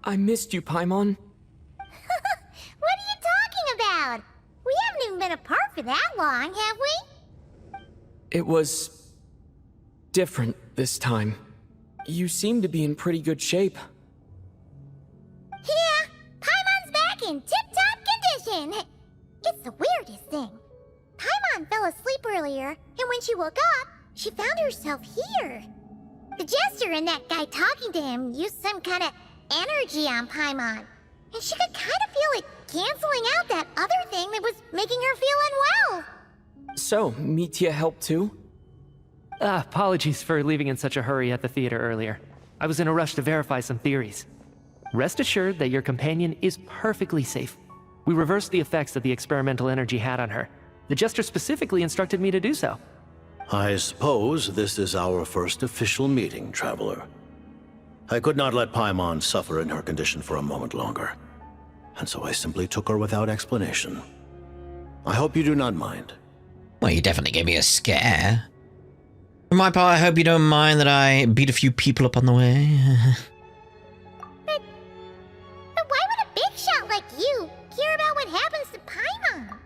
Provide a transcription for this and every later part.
I missed you, Paimon. What are you talking about? We haven't even been apart for that long, have we? It was different this time. You seem to be in pretty good shape. Yeah, Paimon's back in tip-top condition. It's the weirdest thing. Paimon fell asleep earlier, and when she woke up, she found herself here. The jester and that guy talking to him used some kind of energy on Paimon, and she could kind of feel it canceling out that other thing that was making her feel unwell. So, Mitya helped too? Apologies for leaving in such a hurry at the theater earlier. I was in a rush to verify some theories. Rest assured that your companion is perfectly safe. We reversed the effects that the experimental energy had on her. The jester specifically instructed me to do so. I suppose this is our first official meeting, Traveler. I could not let Paimon suffer in her condition for a moment longer, and so I simply took her without explanation. I hope you do not mind. Well, you definitely gave me a scare. For my part, I hope you don't mind that I beat a few people up on the way. But why would a big shot like you care about what happens to Paimon?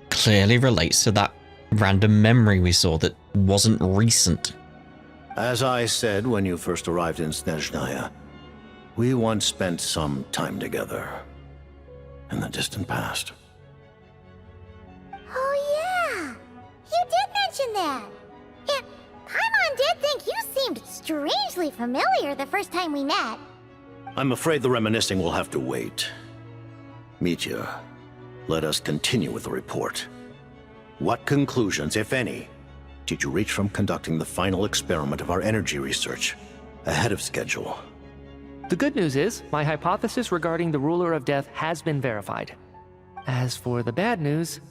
Clearly relates to that random memory we saw that wasn't recent. As I said when you first arrived in Snezhnaya, we once spent some time together in the distant past. Oh yeah, you did mention that. And Paimon did think you seemed strangely familiar the first time we met. I'm afraid the reminiscing will have to wait. Mitya, let us continue with the report. What conclusions, if any, did you reach from conducting the final experiment of our energy research ahead of schedule? The good news is, my hypothesis regarding the ruler of death has been verified. As for the bad news,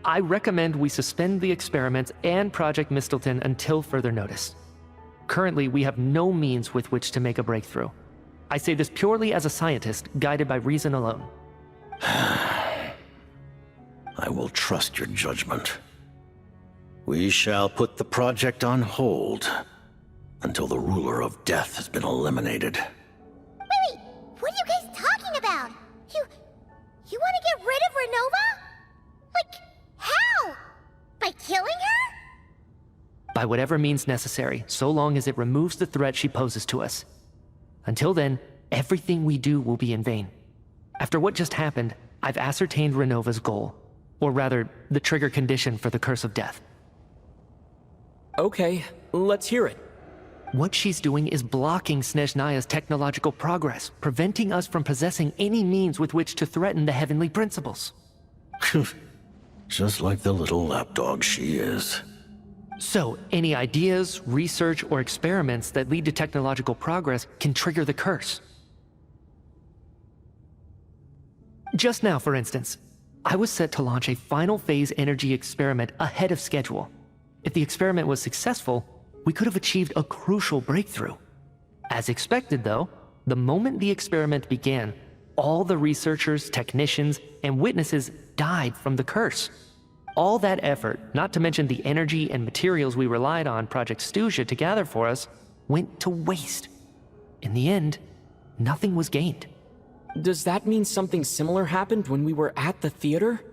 I recommend we suspend the experiments and Project Mistelton until further notice. Currently, we have no means with which to make a breakthrough. I say this purely as a scientist, guided by reason alone. I will trust your judgment. We shall put the project on hold until the ruler of death has been eliminated. Wait, what are you guys talking about? You want to get rid of Renova? Like, how? By killing her? By whatever means necessary, so long as it removes the threat she poses to us. Until then, everything we do will be in vain. After what just happened, I've ascertained Renova's goal. Or rather, the trigger condition for the Curse of Death. Okay, let's hear it. What she's doing is blocking Snezhnaya's technological progress, preventing us from possessing any means with which to threaten the heavenly principles. Just like the little lapdog she is. So, any ideas, research, or experiments that lead to technological progress can trigger the curse. Just now, for instance, I was set to launch a final phase energy experiment ahead of schedule. If the experiment was successful, we could have achieved a crucial breakthrough. As expected, though, the moment the experiment began, all the researchers, technicians, and witnesses died from the curse. All that effort, not to mention the energy and materials we relied on Project Stuzha to gather for us, went to waste. In the end, nothing was gained. Does that mean something similar happened when we were at the theater?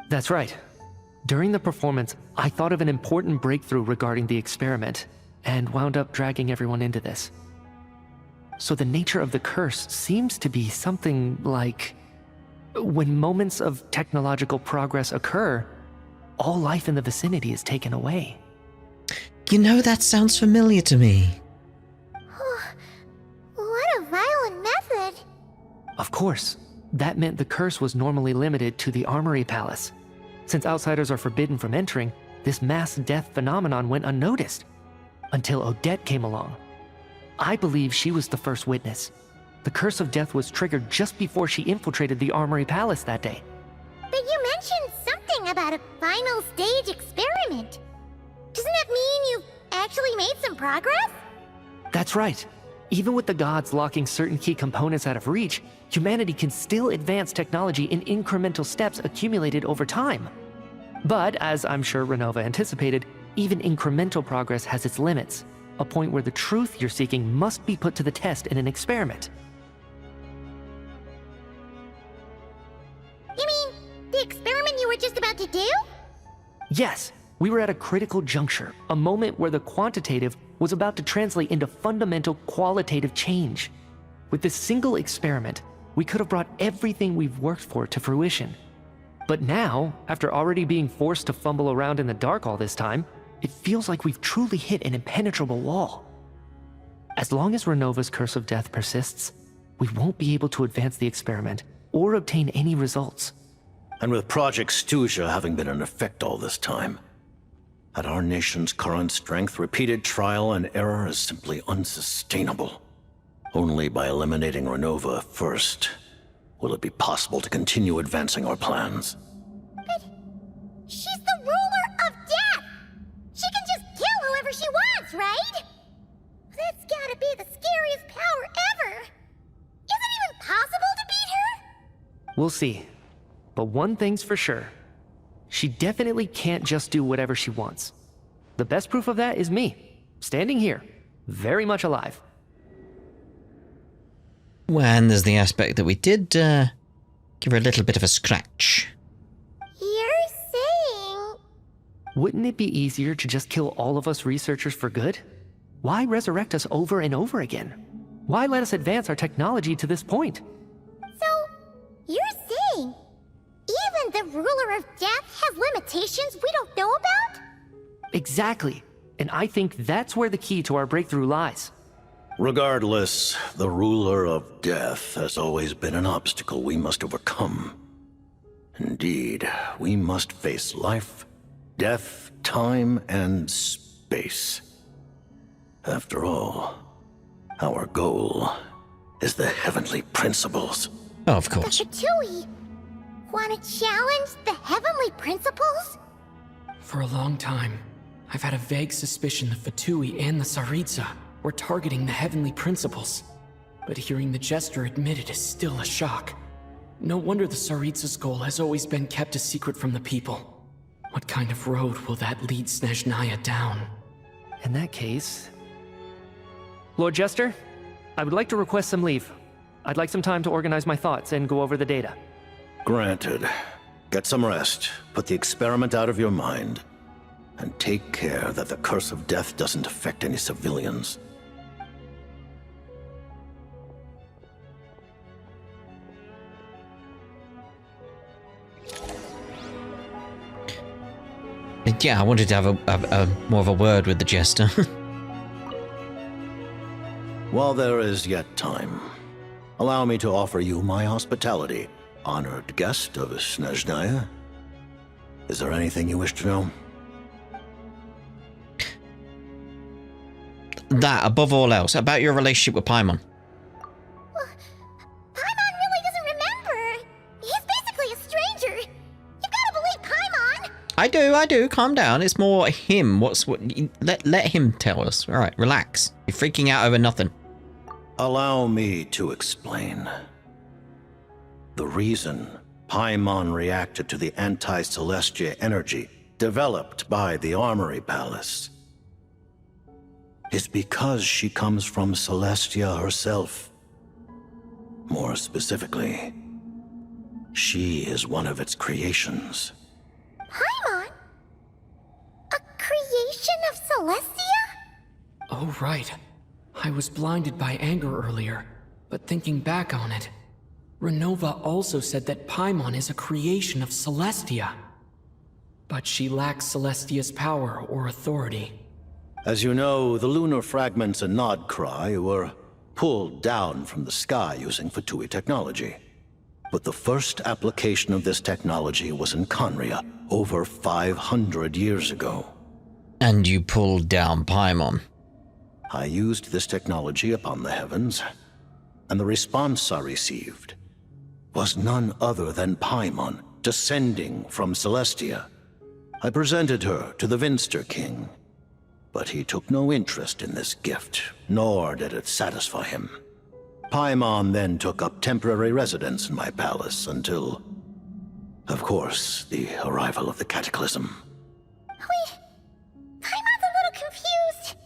That's right. During the performance, I thought of an important breakthrough regarding the experiment, and wound up dragging everyone into this. So the nature of the curse seems to be something like, when moments of technological progress occur, all life in the vicinity is taken away. You know, that sounds familiar to me. What a violent method. Of course, that meant the curse was normally limited to the Armory Palace. Since outsiders are forbidden from entering, this mass death phenomenon went unnoticed. Until Odette came along. I believe she was the first witness. The Curse of Death was triggered just before she infiltrated the Armory Palace that day. But you mentioned something about a final stage experiment. Doesn't that mean you've actually made some progress? That's right. Even with the gods locking certain key components out of reach, humanity can still advance technology in incremental steps accumulated over time. But, as I'm sure Renova anticipated, even incremental progress has its limits, a point where the truth you're seeking must be put to the test in an experiment. to do? Yes, we were at a critical juncture, a moment where the quantitative was about to translate into fundamental qualitative change. With this single experiment, we could have brought everything we've worked for to fruition. But now, after already being forced to fumble around in the dark all this time, it feels like we've truly hit an impenetrable wall. As long as Renova's curse of death persists, we won't be able to advance the experiment or obtain any results. And with Project Stuzia having been in effect all this time, at our nation's current strength, repeated trial and error is simply unsustainable. Only by eliminating Renova first will it be possible to continue advancing our plans. But she's the ruler of death! She can just kill whoever she wants, right? That's gotta be the scariest power ever! Is it even possible to beat her? We'll see. But one thing's for sure. She definitely can't just do whatever she wants. The best proof of that is me, standing here, very much alive. Well, and there's the aspect that we did give her a little bit of a scratch. You're saying... Wouldn't it be easier to just kill all of us researchers for good? Why resurrect us over and over again? Why let us advance our technology to this point? So, you're saying... even the ruler of death has limitations we don't know about? Exactly. And I think that's where the key to our breakthrough lies. Regardless, the ruler of death has always been an obstacle we must overcome. Indeed, we must face life, death, time, and space. After all, our goal is the heavenly principles. Oh, of course. The Fatui want to challenge the heavenly principles? For a long time, I've had a vague suspicion the Fatui and the Tsaritsa were targeting the heavenly principles. But hearing the Jester admit it is still a shock. No wonder the Tsaritsa's goal has always been kept a secret from the people. What kind of road will that lead Snezhnaya down? In that case... Lord Jester, I would like to request some leave. I'd like some time to organize my thoughts and go over the data. Granted. Get some rest, put the experiment out of your mind, and take care that the curse of death doesn't affect any civilians. Yeah, I wanted to have a more of a word with the Jester. While there is yet time, allow me to offer you my hospitality, honored guest of Snezhnaya. Is there anything you wish to know? That, above all else, about your relationship with Paimon. Paimon really doesn't remember. He's basically a stranger. You gotta believe Paimon. I do. Calm down. It's more him. Let him tell us. All right, relax. You're freaking out over nothing. Allow me to explain. The reason Paimon reacted to the anti-Celestia energy developed by the Armory Palace is because she comes from Celestia herself. More specifically, she is one of its creations. Paimon? A creation of Celestia? Oh, right. I was blinded by anger earlier, but thinking back on it, Renova also said that Paimon is a creation of Celestia. But she lacks Celestia's power or authority. As you know, the lunar fragments in Nodcry were pulled down from the sky using Fatui technology. But the first application of this technology was in Conria over 500 years ago. And you pulled down Paimon. I used this technology upon the heavens, and the response I received was none other than Paimon descending from Celestia. I presented her to the Vinster King, but he took no interest in this gift, nor did it satisfy him. Paimon then took up temporary residence in my palace until, of course, the arrival of the Cataclysm. Wait, Paimon's a little confused.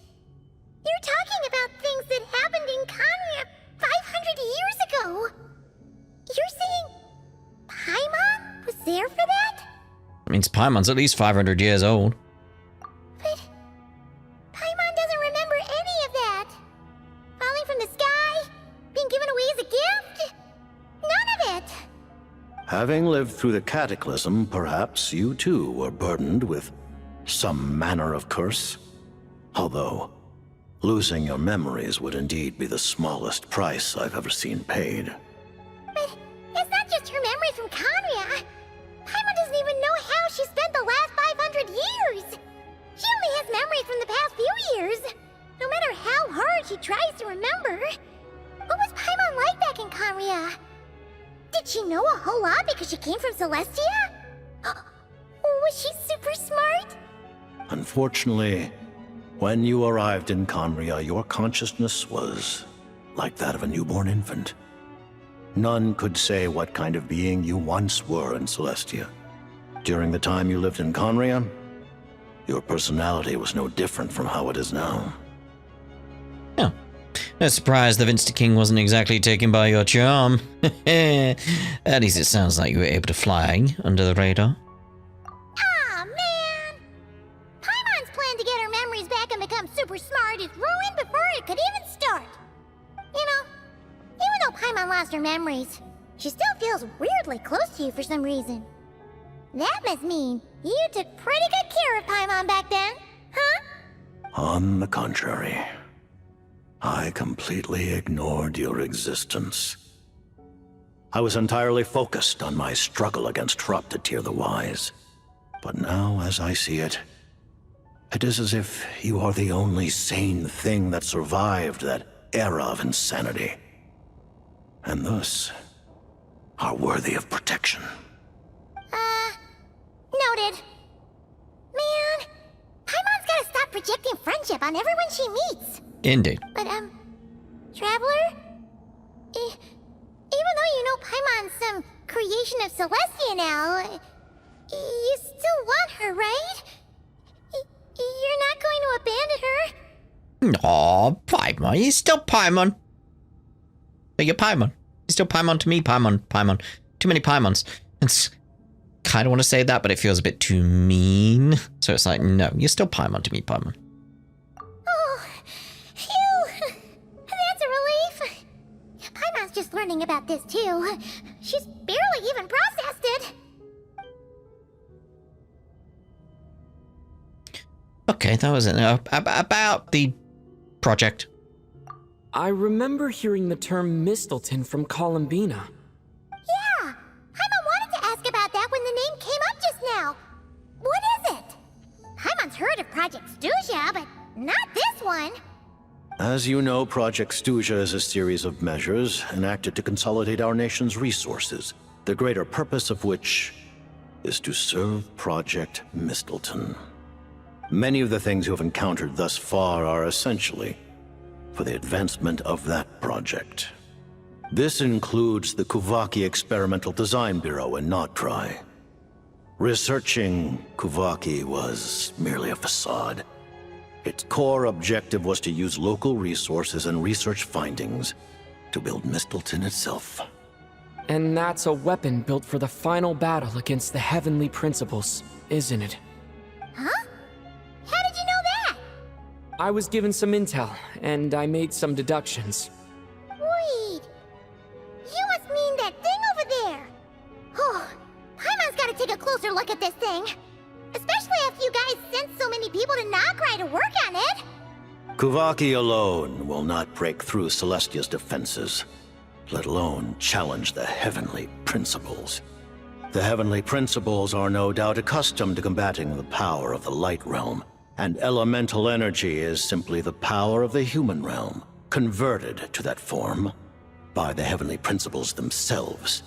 You're talking about things that happened in Conria 500 years ago. You're saying Paimon was there for that? means Paimon's at least 500 years old. But Paimon doesn't remember any of that. Falling from the sky, being given away as a gift, none of it. Having lived through the cataclysm, perhaps you too were burdened with some manner of curse. Although, losing your memories would indeed be the smallest price I've ever seen paid. But it's not just her memory from Conria. Paimon doesn't even know how she spent the last 500 years. She only has memories from the past few years. No matter how hard she tries to remember. What was Paimon like back in Conria? Did she know a whole lot because she came from Celestia? Was she super smart? Unfortunately, when you arrived in Conria, your consciousness was like that of a newborn infant. None could say what kind of being you once were in Celestia. During the time you lived in Conria, your personality was no different from how it is now. Oh. No surprise the Vinster King wasn't exactly taken by your charm. At least it sounds like you were able to fly under the radar. Aw, man! Paimon's plan to get her memories back and become super smart is ruined before it could even start. You know, even though Paimon lost her memories, she still feels weirdly close to you for some reason. That must mean you took pretty good care of Paimon back then, huh? On the contrary, I completely ignored your existence. I was entirely focused on my struggle against Troptatir the Wise. But now, as I see it, it is as if you are the only sane thing that survived that era of insanity. And thus, are worthy of protection. Noted. Man, Paimon's gotta stop projecting friendship on everyone she meets. Indeed. But, Traveler? Even though you know Paimon's some creation of Celestia now, you still want her, right? You're not going to abandon her? Aw, Paimon. He's still Paimon. But you're Paimon. He's still Paimon to me, Paimon. Too many Paimons. It's kind of want to say that, but it feels a bit too mean. So it's like, no, you're still Paimon to me, Paimon. Oh, phew. That's a relief. Paimon's just learning about this too. She's barely even processed it. Okay, that was it. About the project. I remember hearing the term Mistleton from Columbina. Yeah, Paimon wanted to ask about that when the name came up just now. What is it? Paimon's heard of Project Stuja, but not this one. As you know, Project Stuja is a series of measures enacted to consolidate our nation's resources, the greater purpose of which is to serve Project Mistleton. Many of the things you have encountered thus far are essentially for the advancement of that project. This includes the Kuvaki Experimental Design Bureau in Notdry. Researching Kuvaki was merely a facade. Its core objective was to use local resources and research findings to build Mistleton itself. And that's a weapon built for the final battle against the Heavenly Principles, isn't it? Huh? How did you know that? I was given some intel, and I made some deductions. Wait. You must mean that thing over there. Oh, Paimon's gotta take a closer look at this thing. Especially after you guys sent so many people to Notdry to work on it. Kuvaki alone will not break through Celestia's defenses, let alone challenge the Heavenly Principles. The Heavenly Principles are no doubt accustomed to combating the power of the Light Realm, and elemental energy is simply the power of the human realm, converted to that form by the Heavenly Principles themselves.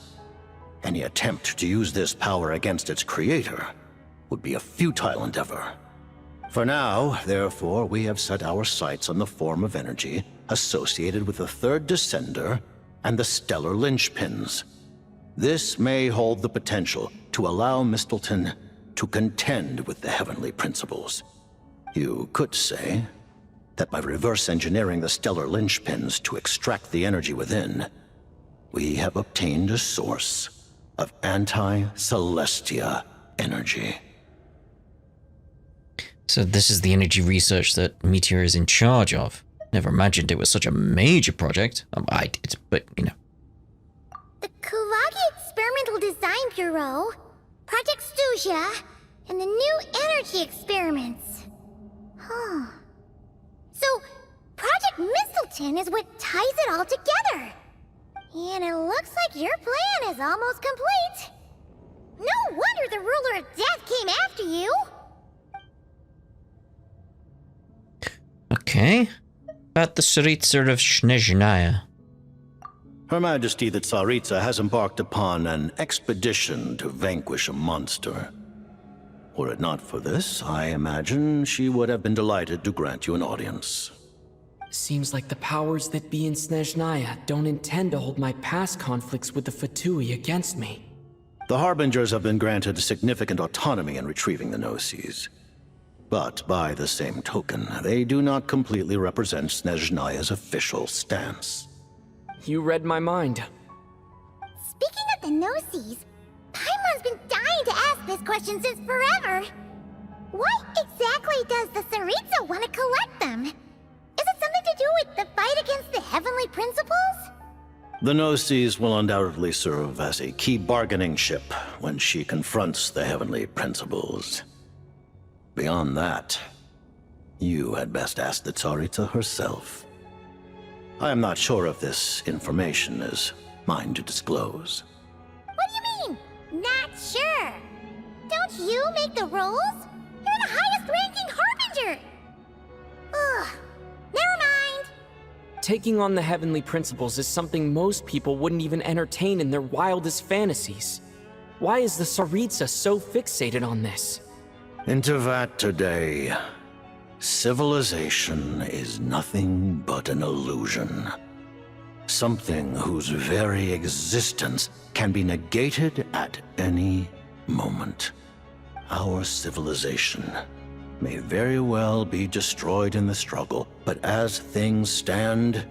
Any attempt to use this power against its creator would be a futile endeavor. For now, therefore, we have set our sights on the form of energy associated with the Third Descender and the Stellar Linchpins. This may hold the potential to allow Mistleton to contend with the Heavenly Principles. You could say that by reverse engineering the Stellar Linchpins to extract the energy within, we have obtained a source of anti-Celestia energy. So this is the energy research that Meteor is in charge of. Never imagined it was such a major project. But, you know. The Kulagi Experimental Design Bureau, Project Stuja, and the new energy experiments. Huh. So, Project Mistleton is what ties it all together. And it looks like your plan is almost complete. No wonder the Ruler of Death came after you. Okay. About the Tsaritsa of Snezhnaya. Her Majesty the Tsaritsa has embarked upon an expedition to vanquish a monster. Were it not for this, I imagine she would have been delighted to grant you an audience. Seems like the powers that be in Snezhnaya don't intend to hold my past conflicts with the Fatui against me. The Harbingers have been granted significant autonomy in retrieving the Gnosis. But by the same token, they do not completely represent Snezhnaya's official stance. You read my mind. Speaking of the Gnosis, Paimon's been dying to ask this question since forever. Why exactly does the Tsaritsa want to collect them? Is it something to do with the fight against the Heavenly Principles? The Gnosis will undoubtedly serve as a key bargaining chip when she confronts the Heavenly Principles. Beyond that, you had best ask the Tsaritsa herself. I am not sure if this information is mine to disclose. What do you mean, not sure? Don't you make the rules? You're the highest-ranking Harbinger! Ugh, never mind. Taking on the Heavenly Principles is something most people wouldn't even entertain in their wildest fantasies. Why is the Tsaritsa so fixated on this? In Teyvat today, civilization is nothing but an illusion. Something whose very existence can be negated at any moment. Our civilization may very well be destroyed in the struggle, but as things stand,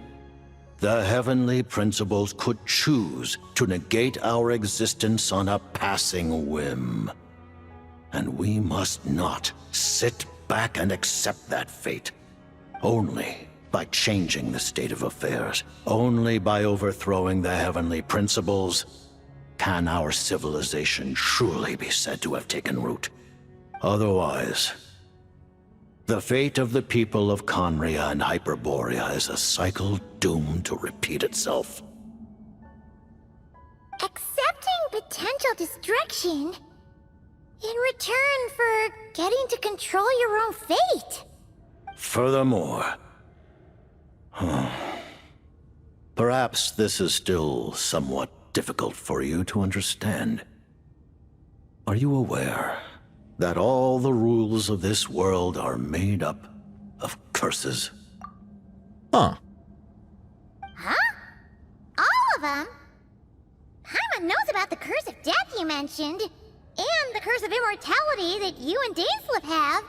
the Heavenly Principles could choose to negate our existence on a passing whim. And we must not sit back and accept that fate. Only by changing the state of affairs, only by overthrowing the Heavenly Principles, can our civilization truly be said to have taken root. Otherwise, the fate of the people of Conria and Hyperborea is a cycle doomed to repeat itself. Accepting potential destruction in return for getting to control your own fate. Furthermore, perhaps this is still somewhat difficult for you to understand. Are you aware that all the rules of this world are made up of curses? Huh. Huh? All of them? Paimon knows about the curse of death you mentioned, and the curse of immortality that you and Dainsleif have.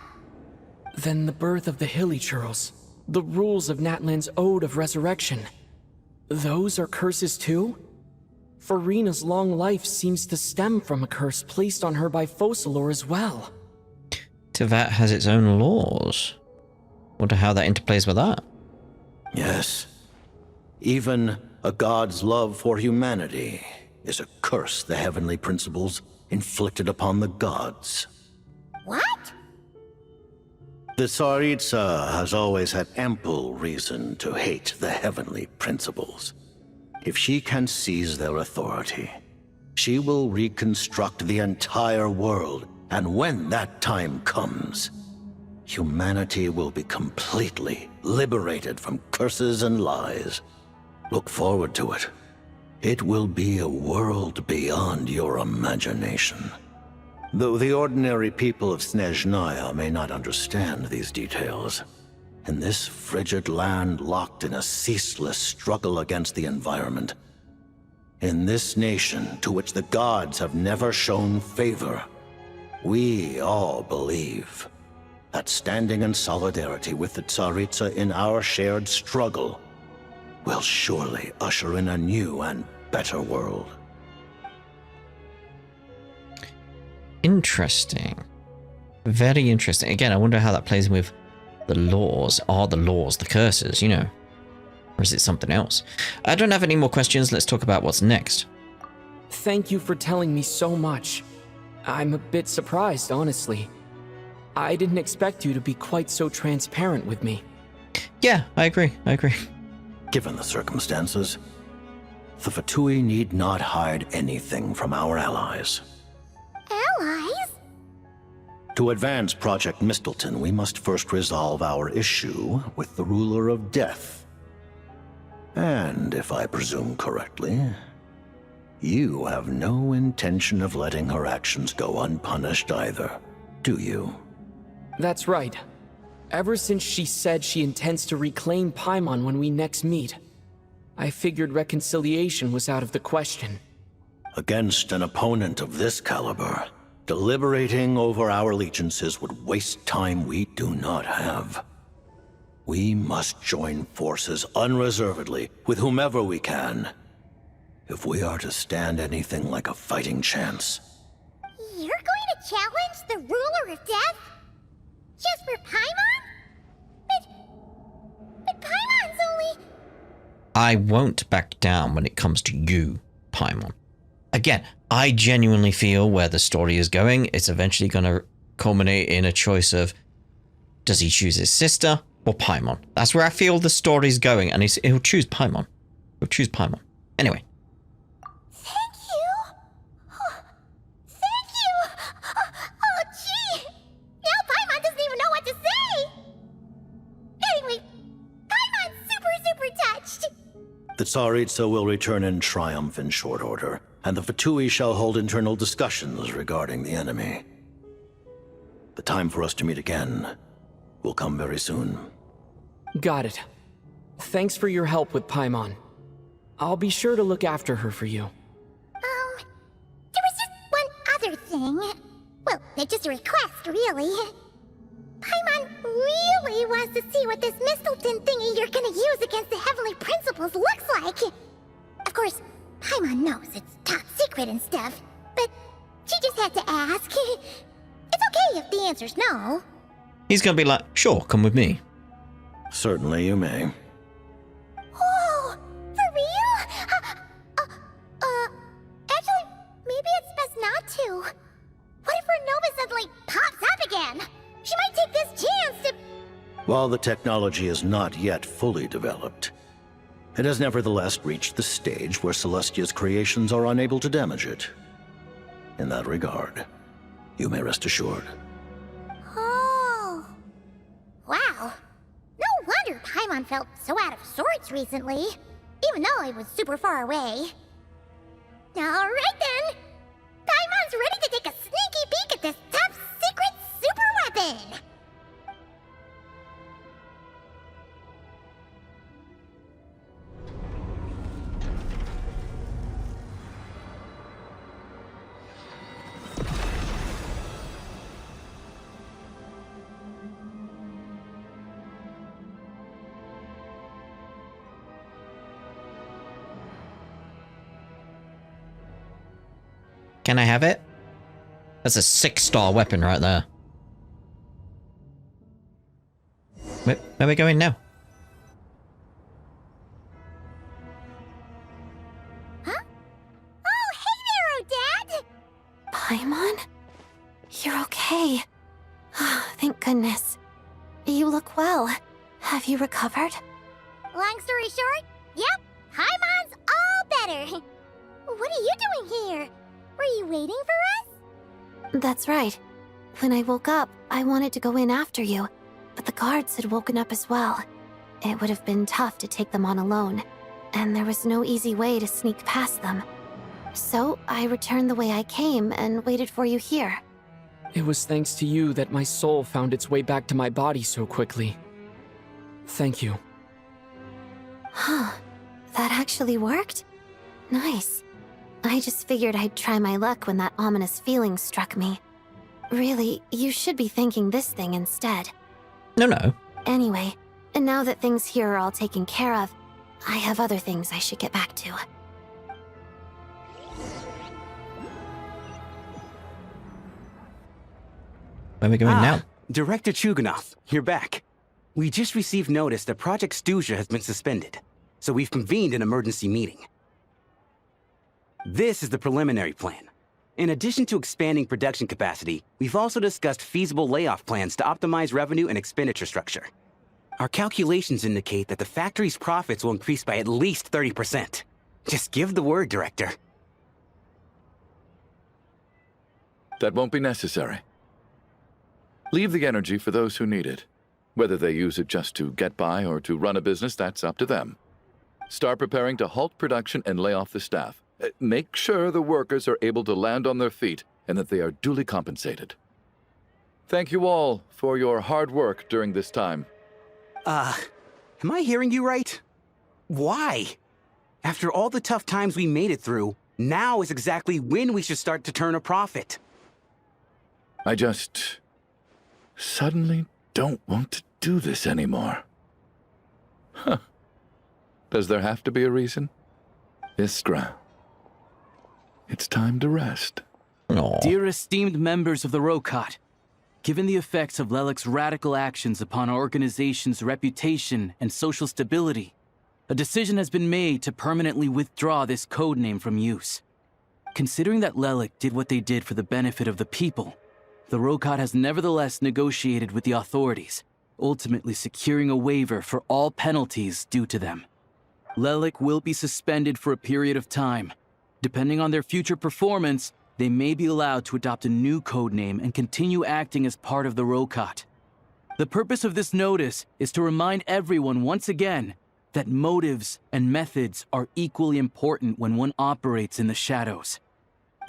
Then the birth of the Hilichurls, the rules of Natlan's Ode of Resurrection. Those are curses too? Farina's long life seems to stem from a curse placed on her by Focalor as well. Teyvat has its own laws. Wonder how that interplays with that. Yes. Even a god's love for humanity is a curse the Heavenly Principles inflicted upon the gods. What? The Tsaritsa has always had ample reason to hate the Heavenly Principles. If she can seize their authority, she will reconstruct the entire world, and when that time comes, humanity will be completely liberated from curses and lies. Look forward to it. It will be a world beyond your imagination. Though the ordinary people of Snezhnaya may not understand these details, in this frigid land locked in a ceaseless struggle against the environment, in this nation to which the gods have never shown favor, we all believe that standing in solidarity with the Tsaritsa in our shared struggle will surely usher in a new and better world. Interesting. Very interesting. Again, I wonder how that plays in with the laws. Are the laws the curses, you know? Or is it something else? I don't have any more questions. Let's talk about what's next. Thank you for telling me so much. I'm a bit surprised, honestly. I didn't expect you to be quite so transparent with me. Yeah, I agree. Given the circumstances, the Fatui need not hide anything from our allies. Allies? To advance Project Mistleton, we must first resolve our issue with the ruler of death. And if I presume correctly, you have no intention of letting her actions go unpunished either, do you? That's right. Ever since she said she intends to reclaim Paimon when we next meet, I figured reconciliation was out of the question. Against an opponent of this caliber, deliberating over our allegiances would waste time we do not have. We must join forces unreservedly with whomever we can, if we are to stand anything like a fighting chance. You're going to challenge the ruler of death? Just for Paimon? But Paimon's only... I won't back down when it comes to you, Paimon. Again, I genuinely feel where the story is going, it's eventually going to culminate in a choice of, does he choose his sister or Paimon? That's where I feel the story's going, and he'll choose Paimon. He'll choose Paimon. Anyway. Thank you. Thank you. Oh, gee. Now Paimon doesn't even know what to say. Anyway, Paimon's super touched. The Tsaritsa will return in triumph in short order, and the Fatui shall hold internal discussions regarding the enemy. The time for us to meet again will come very soon. Got it. Thanks for your help with Paimon. I'll be sure to look after her for you. There was just one other thing. Well, it's just a request, really. Paimon really wants to see what this Mistleton thingy you're gonna use against the Heavenly Principles looks like. Of course, Paimon knows it's top secret and stuff, but she just had to ask. It's okay if the answer's no. He's gonna be like, sure, come with me. Certainly you may. Oh, for real? Actually, maybe it's best not to. What if her Nova suddenly pops up again? She might take this chance to... While the technology is not yet fully developed, it has nevertheless reached the stage where Celestia's creations are unable to damage it. In that regard, you may rest assured. Oh. Wow. No wonder Paimon felt so out of sorts recently, even though I was super far away. Alright then! Paimon's ready to take a sneaky peek at this top secret super weapon! Can I have it? That's a 6-star weapon right there. Where are we going now? Huh? Oh, hey there, Odette! Paimon? You're okay. Thank goodness. You look well. Have you recovered? Long story short, yep, Paimon's all better. What are you doing here? Were you waiting for us? That's right. When I woke up, I wanted to go in after you, but the guards had woken up as well. It would have been tough to take them on alone, and there was no easy way to sneak past them. So I returned the way I came and waited for you here. It was thanks to you that my soul found its way back to my body so quickly. Thank you. Huh. That actually worked? Nice. I just figured I'd try my luck when that ominous feeling struck me. Really, you should be thanking this thing instead. No. Anyway, and now that things here are all taken care of, I have other things I should get back to. Where are we going now? Director Chuganov, you're back. We just received notice that Project Stuzha has been suspended, so we've convened an emergency meeting. This is the preliminary plan. In addition to expanding production capacity, we've also discussed feasible layoff plans to optimize revenue and expenditure structure. Our calculations indicate that the factory's profits will increase by at least 30%. Just give the word, Director. That won't be necessary. Leave the energy for those who need it. Whether they use it just to get by or to run a business, that's up to them. Start preparing to halt production and lay off the staff. Make sure the workers are able to land on their feet and that they are duly compensated. Thank you all for your hard work during this time. Am I hearing you right? Why? After all the tough times we made it through, now is exactly when we should start to turn a profit. I just suddenly don't want to do this anymore. Huh. Does there have to be a reason? Iskra, it's time to rest. Aw. Dear esteemed members of the Rokot, given the effects of Lelik's radical actions upon our organization's reputation and social stability, a decision has been made to permanently withdraw this codename from use. Considering that Lelik did what they did for the benefit of the people, the Rokot has nevertheless negotiated with the authorities, ultimately securing a waiver for all penalties due to them. Lelik will be suspended for a period of time. Depending on their future performance, they may be allowed to adopt a new codename and continue acting as part of the Rokot. The purpose of this notice is to remind everyone once again that motives and methods are equally important when one operates in the shadows.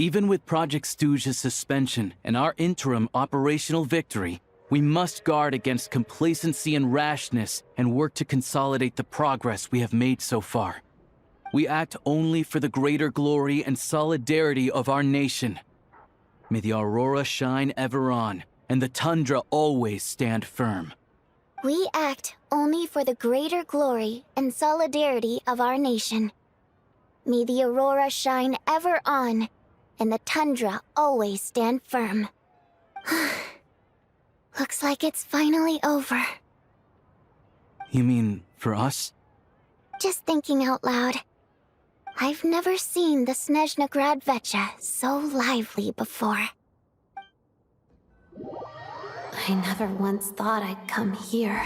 Even with Project Stuzha's suspension and our interim operational victory, we must guard against complacency and rashness and work to consolidate the progress we have made so far. We act only for the greater glory and solidarity of our nation. May the aurora shine ever on, and the tundra always stand firm. We act only for the greater glory and solidarity of our nation. May the aurora shine ever on, and the tundra always stand firm. Looks like it's finally over. You mean for us? Just thinking out loud. I've never seen the Snezhnaya so lively before. I never once thought I'd come here.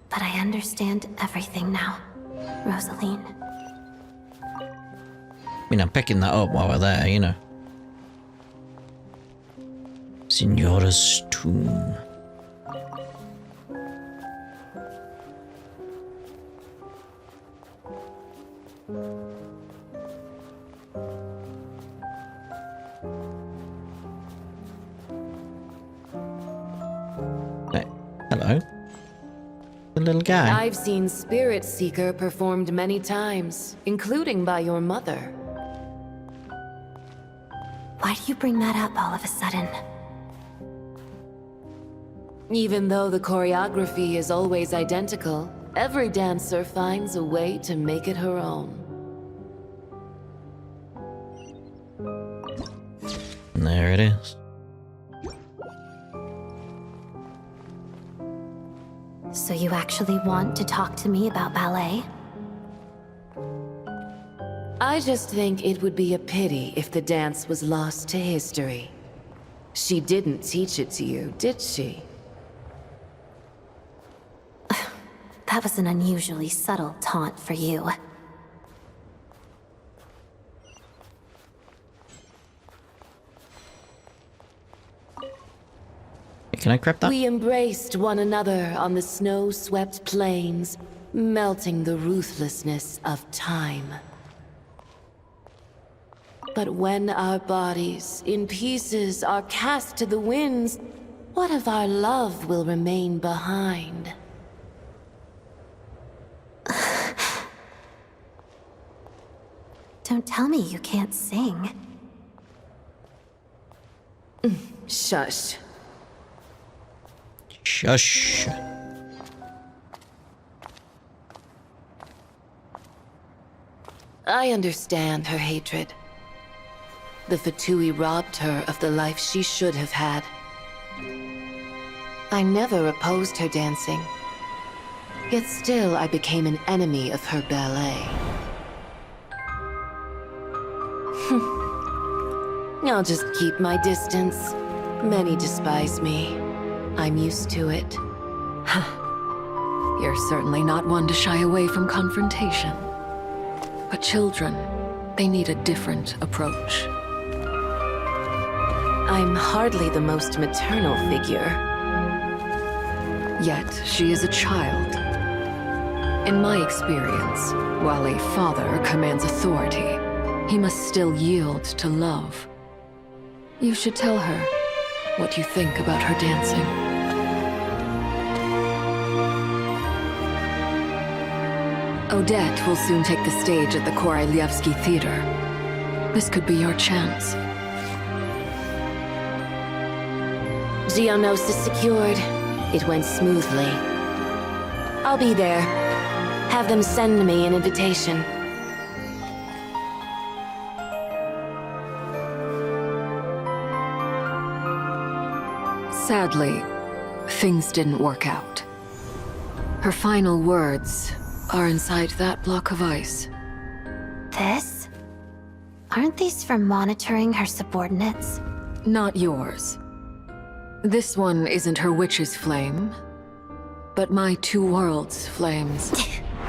But I understand everything now, Rosaline. I mean, I'm picking that up while we're there, you know. Signora's tomb. Hey, hello. The little guy. I've seen Spirit Seeker performed many times, including by your mother. Why do you bring that up all of a sudden? Even though the choreography is always identical, every dancer finds a way to make it her own. And there it is. So you actually want to talk to me about ballet? I just think it would be a pity if the dance was lost to history. She didn't teach it to you, did she? That was an unusually subtle taunt for you. Can I grab that? We embraced one another on the snow-swept plains, melting the ruthlessness of time. But when our bodies, in pieces, are cast to the winds, what of our love will remain behind? Don't tell me you can't sing. Shush. Shush. I understand her hatred. The Fatui robbed her of the life she should have had. I never opposed her dancing. Yet still I became an enemy of her ballet. I'll just keep my distance. Many despise me. I'm used to it. You're certainly not one to shy away from confrontation. But children, they need a different approach. I'm hardly the most maternal figure. Yet she is a child. In my experience, while a father commands authority, he must still yield to love. You should tell her what you think about her dancing. Odette will soon take the stage at the Korylievsky Theater. This could be your chance. Geonosis secured. It went smoothly. I'll be there. Have them send me an invitation. Sadly, things didn't work out. Her final words are inside that block of ice. This? Aren't these for monitoring her subordinates? Not yours. This one isn't her witch's flame, but my two worlds' flames.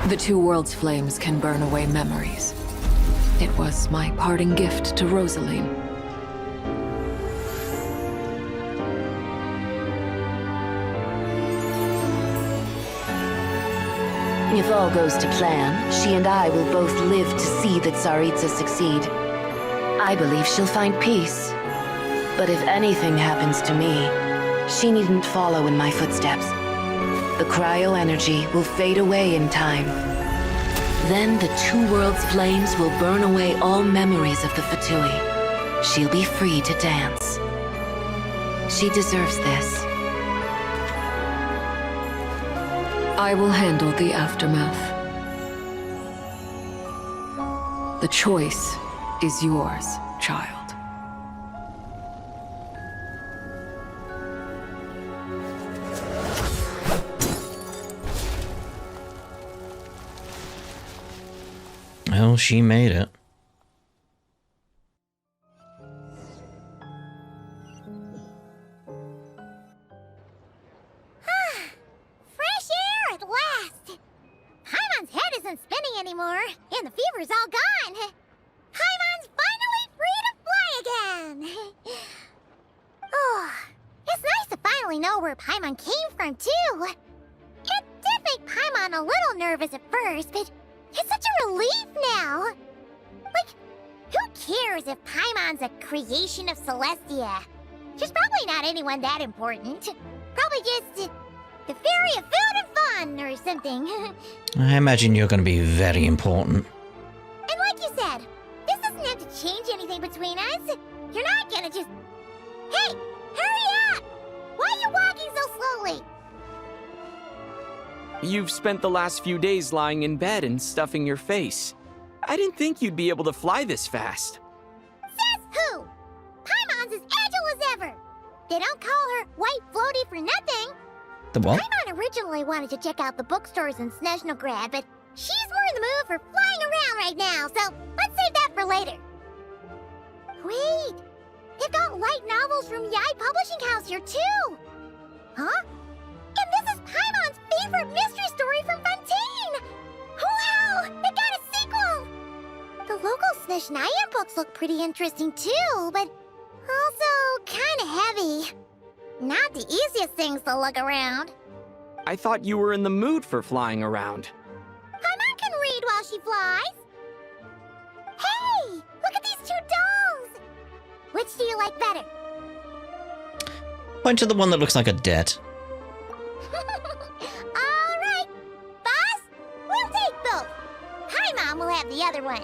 The two worlds' flames can burn away memories. It was my parting gift to Rosaline. If all goes to plan, she and I will both live to see the Tsaritsa succeed. I believe she'll find peace. But if anything happens to me, she needn't follow in my footsteps. The cryo energy will fade away in time. Then the two worlds' flames will burn away all memories of the Fatui. She'll be free to dance. She deserves this. I will handle the aftermath. The choice is yours, child. Well, she made it. Fresh air at last! Paimon's head isn't spinning anymore, and the fever's all gone. Paimon's finally free to fly again! Oh, it's nice to finally know where Paimon came from, too. It did make Paimon a little nervous at first, but it's such a relief now. Like, who cares if Paimon's a creation of Celestia? She's probably not anyone that important. Probably just the fairy of food and fun or something. I imagine you're going to be very important. And like you said, this doesn't have to change anything between us. You're not gonna just... Hey, hurry up! Why are you walking so slowly? You've spent the last few days lying in bed and stuffing your face. I didn't think you'd be able to fly this fast. Says who? Paimon's as agile as ever. They don't call her White Floaty for nothing. The what? Paimon originally wanted to check out the bookstores in Snezhnaya, but she's more in the mood for flying around right now, so let's save that for later. Wait, they've got light novels from Yai Publishing House here too. Huh? And this is Paimon's favorite mystery story from Fontaine! Wow! They got a sequel! The local Snezhnaya books look pretty interesting too, but also kinda heavy. Not the easiest things to lug around. I thought you were in the mood for flying around. Paimon can read while she flies. Hey! Look at these two dolls! Which do you like better? Point to the one that looks like a debt. Alright, boss, we'll take both. Paimon will have the other one.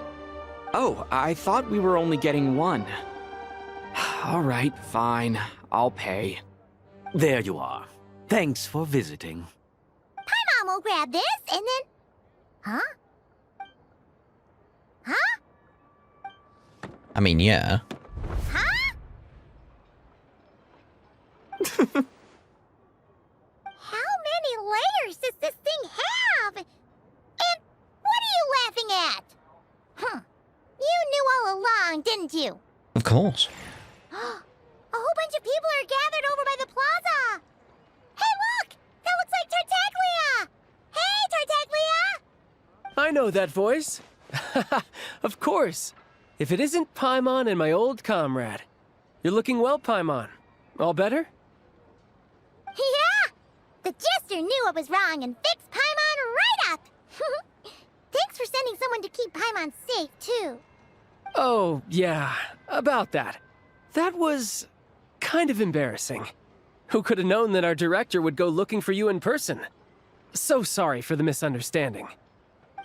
Oh, I thought we were only getting one. All right, fine. I'll pay. There you are. Thanks for visiting. Paimon will grab this and then... Huh? Huh? I mean, yeah. Huh? mind, didn't you? Of course. A whole bunch of people are gathered over by the plaza. Hey, look! That looks like Tartaglia! Hey, Tartaglia! I know that voice. Of course. If it isn't Paimon and my old comrade. You're looking well, Paimon. All better? Yeah! The Jester knew I was wrong and fixed Paimon right up! Thanks for sending someone to keep Paimon safe, too. Oh, yeah. About that. That was kind of embarrassing. Who could have known that our director would go looking for you in person? So sorry for the misunderstanding.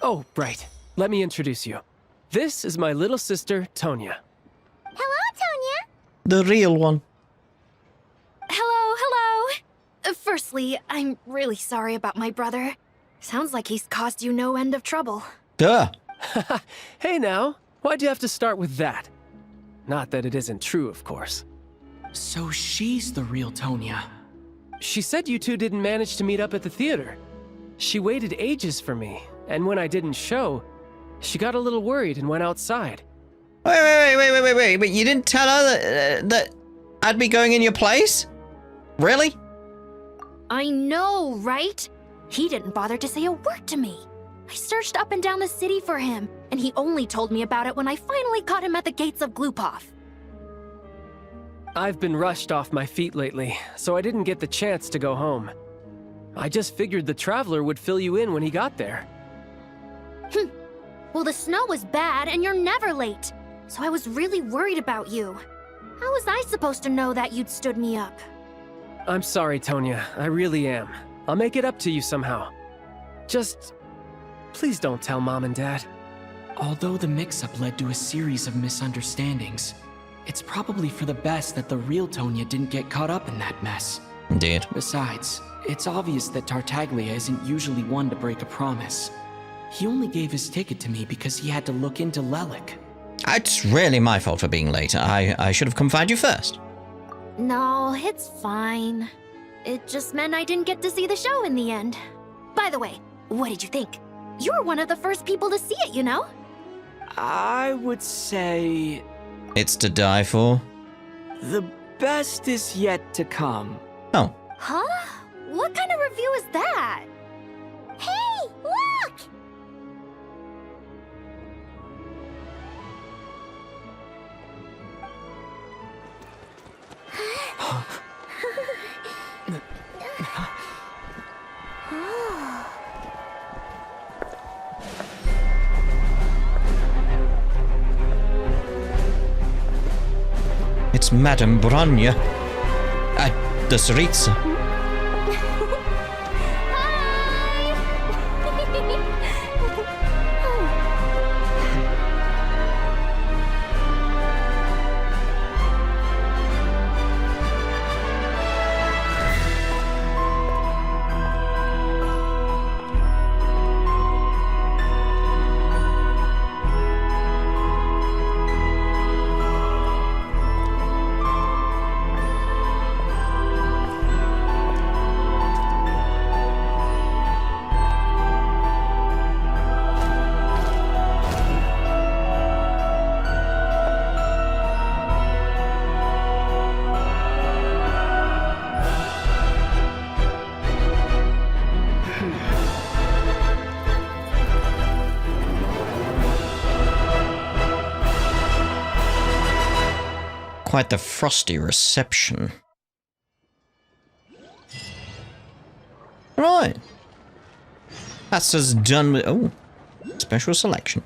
Oh, right. Let me introduce you. This is my little sister, Tonya. Hello, Tonya. The real one. Hello, hello. Firstly, I'm really sorry about my brother. Sounds like he's caused you no end of trouble. Duh. Hey now, why'd you have to start with that? Not that it isn't true, of course. So she's the real Tonya. She said you two didn't manage to meet up at the theater. She waited ages for me, and when I didn't show, she got a little worried and went outside. Wait. You didn't tell her that I'd be going in your place? Really? I know, right? He didn't bother to say a word to me. I searched up and down the city for him, and he only told me about it when I finally caught him at the gates of Glupov. I've been rushed off my feet lately, so I didn't get the chance to go home. I just figured the Traveler would fill you in when he got there. Well, the snow was bad, and you're never late. So I was really worried about you. How was I supposed to know that you'd stood me up? I'm sorry, Tonya. I really am. I'll make it up to you somehow. Just... please don't tell Mom and Dad. Although the mix-up led to a series of misunderstandings, it's probably for the best that the real Tonya didn't get caught up in that mess. Indeed. Besides, it's obvious that Tartaglia isn't usually one to break a promise. He only gave his ticket to me because he had to look into Lelik. It's really my fault for being late. I should have come find you first. No, it's fine. It just meant I didn't get to see the show in the end. By the way, what did you think? You were one of the first people to see it, you know? I would say It's to die for. the best is yet to come. Oh. Huh? What kind of review is that? Hey, look! It's Madame Bronya. The Tsaritsa. Quite the frosty reception. Right. That's us done with... Oh, special selection.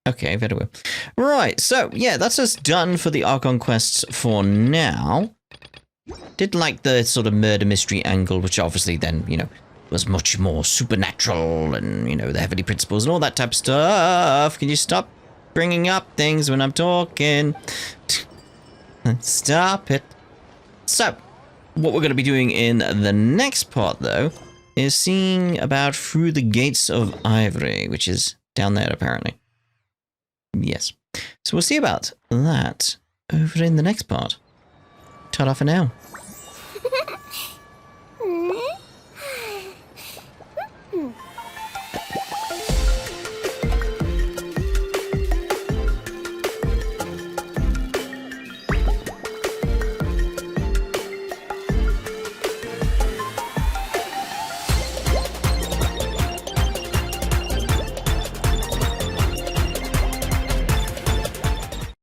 Okay, very well. Right, so, yeah, that's us done for the Archon quests for now. Did like the sort of murder mystery angle, which obviously then, you know, was much more supernatural and, you know, the heavenly principles and all that type of stuff. Can you stop bringing up things when I'm talking? Stop it. So, what we're going to be doing in the next part, though, is seeing about through the gates of Ivory, which is down there, apparently. Yes. So we'll see about that over in the next part. Ta-da for now.